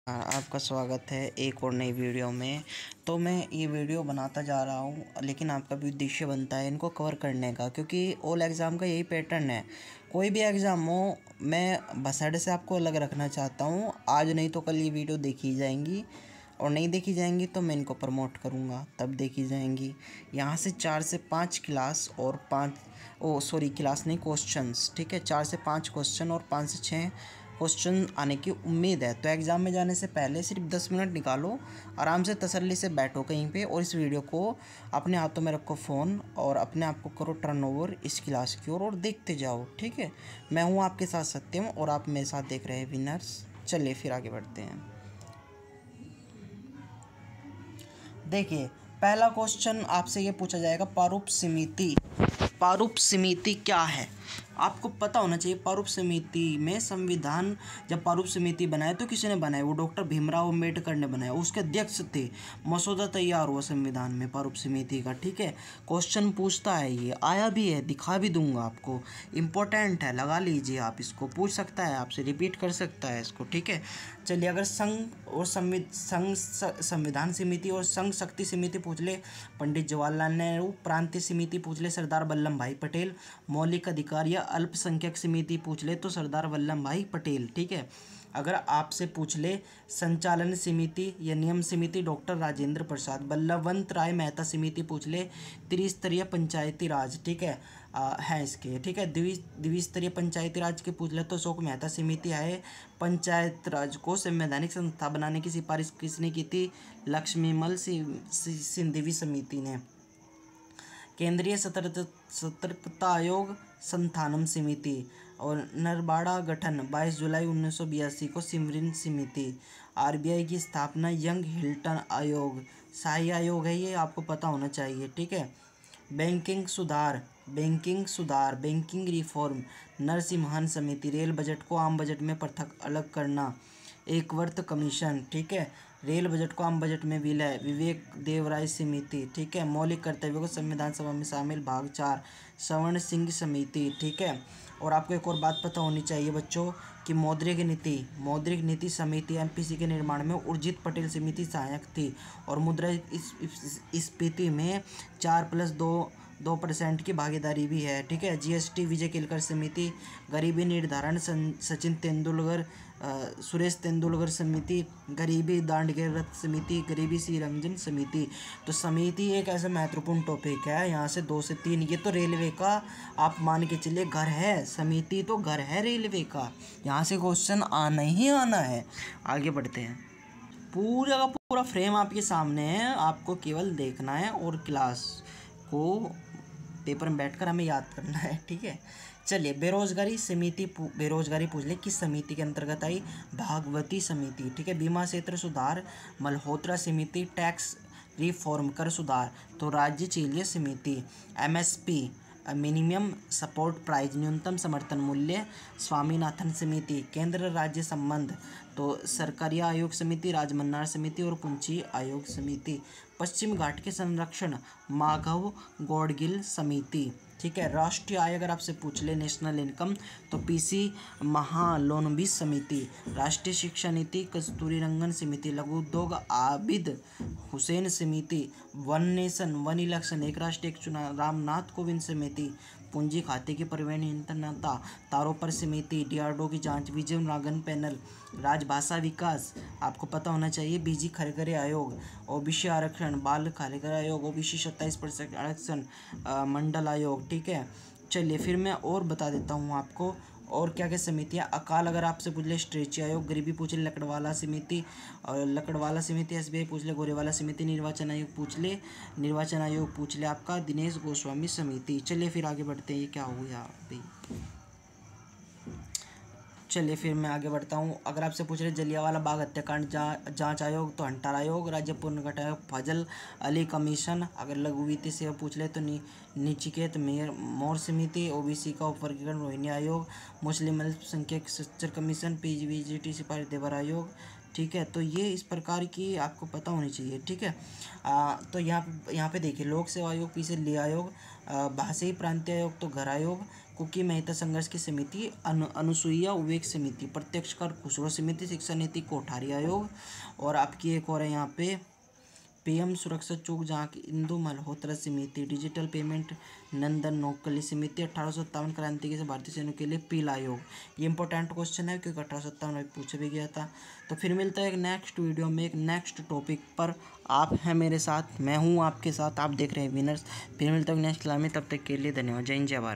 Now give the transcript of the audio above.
आपका स्वागत है एक और नई वीडियो में। तो मैं ये वीडियो बनाता जा रहा हूँ, लेकिन आपका भी उद्देश्य बनता है इनको कवर करने का, क्योंकि ऑल एग्ज़ाम का यही पैटर्न है। कोई भी एग्ज़ाम हो, मैं बसड से आपको अलग रखना चाहता हूँ। आज नहीं तो कल ये वीडियो देखी जाएंगी, और नहीं देखी जाएंगी तो मैं इनको प्रमोट करूँगा, तब देखी जाएंगी। यहाँ से 4 से 5 क्लास और 5 क्लास नहीं, क्वेश्चंस, ठीक है। 4 से 5 क्वेश्चन और 5 से 6 क्वेश्चन आने की उम्मीद है। तो एग्ज़ाम में जाने से पहले सिर्फ 10 मिनट निकालो, आराम से तसल्ली से बैठो कहीं पे, और इस वीडियो को अपने हाथों में रखो फ़ोन, और अपने आप को करो टर्नओवर इस क्लास की ओर, और देखते जाओ, ठीक है। मैं हूँ आपके साथ सत्यम, और आप मेरे साथ देख रहे हैं विनर्स। चलिए फिर आगे बढ़ते हैं। देखिए, पहला क्वेश्चन आपसे ये पूछा जाएगा, पारूप समिति। पारूप समिति क्या है आपको पता होना चाहिए। पारूप समिति में संविधान, जब पारूप समिति बनाए तो किसी ने बनाया, वो डॉक्टर भीमराव अम्बेडकर ने बनाया, उसके अध्यक्ष थे। मसौदा तैयार हुआ संविधान में पारूप समिति का, ठीक है। क्वेश्चन पूछता है, ये आया भी है, दिखा भी दूंगा आपको, इम्पोर्टेंट है, लगा लीजिए आप इसको। पूछ सकता है आपसे, रिपीट कर सकता है इसको, ठीक है। चलिए, अगर संविधान समिति और संघ शक्ति समिति पूछ ले, पंडित जवाहरलाल नेहरू। प्रांतीय समिति पूछ ले, सरदार वल्लभ भाई पटेल। मौलिक अधिकार या अल्पसंख्यक समिति पूछ ले तो सरदार वल्लभ भाई पटेल, ठीक है। अगर आपसे पूछ ले संचालन समिति या नियम समिति, डॉक्टर राजेंद्र प्रसाद। बल्लभवंत राय मेहता समिति पूछ ले, त्रिस्तरीय पंचायती राज, ठीक है इसके, ठीक है। द्विस्तरीय पंचायती राज के पूछ ले तो अशोक मेहता समिति है। पंचायत राज को संवैधानिक संस्था बनाने की सिफारिश किसने की थी? लक्ष्मीमल सिंधिवी समिति ने। केंद्रीय सतर्कता आयोग, संथानम समिति। और नरबाड़ा गठन 22 जुलाई 1982 को, सिमरिन समिति। आरबीआई की स्थापना, यंग हिल्टन आयोग, शाही आयोग है, ये आपको पता होना चाहिए, ठीक है। बैंकिंग सुधार, बैंकिंग रिफॉर्म, नरसिम्हन समिति। रेल बजट को आम बजट में पृथक अलग करना, एकवर्त कमीशन, ठीक है। रेल बजट को आम बजट में विलय, विवेक देवराय समिति, ठीक है। मौलिक कर्तव्यों को संविधान सभा में शामिल, भाग 4, सवर्ण सिंह समिति, ठीक है। और आपको एक और बात पता होनी चाहिए बच्चों कि मौद्रिक नीति समिति एमपीसी के निर्माण में उर्जित पटेल समिति सहायक थी, और मुद्रास्फीति में 4+2% की भागीदारी भी है, ठीक है। जीएसटी विजय केलकर समिति। गरीबी निर्धारण, सचिन तेंदुलकर सुरेश तेंदुलकर समिति। गरीबी दांडगे रथ समिति, गरीबी श्री रंजन समिति। तो समिति एक ऐसा महत्वपूर्ण टॉपिक है, यहाँ से 2 से 3, ये तो रेलवे का आप मान के चलिए घर है, समिति तो घर है रेलवे का, यहाँ से क्वेश्चन आना ही आना है। आगे बढ़ते हैं। पूरा का पूरा फ्रेम आपके सामने है, आपको केवल देखना है और क्लास को पेपर में बैठकर हमें याद करना है, ठीक है। चलिए, बेरोजगारी पूछ ले, किस समिति के अंतर्गत आई? भागवती समिति, ठीक है। बीमा क्षेत्र सुधार, मल्होत्रा समिति। टैक्स रिफॉर्म, कर सुधार, तो राज्य चीलिय समिति। एमएसपी, मिनिमम सपोर्ट प्राइस, न्यूनतम समर्थन मूल्य, स्वामीनाथन समिति। केंद्र राज्य संबंध, तो सरकारी आयोग समिति, राजमन्नार समिति और पुंची आयोग समिति। पश्चिम घाट के संरक्षण, माघव गौडगिल समिति, ठीक है। राष्ट्रीय आय अगर आपसे पूछ ले, नेशनल इनकम, तो पीसी महालोनबिस समिति। राष्ट्रीय शिक्षा नीति, कस्तूरी रंगन समिति। लघु उद्योग, आबिद हुसैन समिति। वन नेशन वन इलेक्शन, एक राष्ट्र एक चुनाव, रामनाथ कोविंद समिति। पूंजी खाते की परिवर्तनता, तारोपर समिति। डीआरडीओ की जांच, विजय नागन पैनल। राजभाषा विकास, आपको पता होना चाहिए, बीजी खरगरे आयोग। ओबीसी आरक्षण, बाल खरगरे आयोग। ओबीसी 27% आरक्षण, मंडल आयोग, ठीक है। चलिए, फिर मैं और बता देता हूँ आपको और क्या क्या समितियाँ। अकाल अगर आपसे पूछ ले, स्ट्रेची आयोग। गरीबी पूछ ले, लकड़वाला समिति, और लकड़वाला समिति। एसबीआई पूछ ले, गोरेवाला समिति। निर्वाचन आयोग पूछ ले आपका दिनेश गोस्वामी समिति। चलिए फिर आगे बढ़ते हैं। ये क्या हो गया भाई? चलिए फिर मैं आगे बढ़ता हूँ। अगर आपसे पूछ रहे जलियांवाला बाग हत्याकांड जांच आयोग, तो हंटर आयोग। राज्य पुनर्गठन आयोग, फजल अली कमीशन। अगर लघु वित्तीय सेवा पूछ ले तो निचिकेत मोर समिति। ओबीसी का उपवर्गीकरण, रोहिणी आयोग। मुस्लिम अल्पसंख्यक सच्चर कमीशन, पीजीवीजीटी सिपाही देवर आयोग, ठीक है। तो ये इस प्रकार की आपको पता होनी चाहिए, ठीक है। तो यहाँ पे देखिए, लोक सेवा आयोग, पीछे ले आयोग। भाषाई प्रांतीय आयोग, तो घर आयोग। कुकी मेहता संघर्ष की समिति, अनुसुईया उइके समिति, प्रत्यक्ष कर खुसरो समिति, शिक्षा नीति कोठारी आयोग, और आपकी एक और है यहाँ पे पीएम सुरक्षा चौक जहाँ की इंदु मल्होत्रा समिति, डिजिटल पेमेंट नंदन नोकली समिति, 1857 क्रांति के भारतीय सैनिकों के लिए पील आयोग। ये इंपॉर्टेंट क्वेश्चन है क्योंकि 1857 में पूछा भी गया था। तो फिर मिलता है एक नेक्स्ट वीडियो में एक नेक्स्ट टॉपिक पर। आप हैं मेरे साथ, मैं हूँ आपके साथ, आप देख रहे हैं विनर्स। फिर मिलता है नेक्स्ट क्लास में, तब तक के लिए धन्यवाद। जय हिंद जय भारत।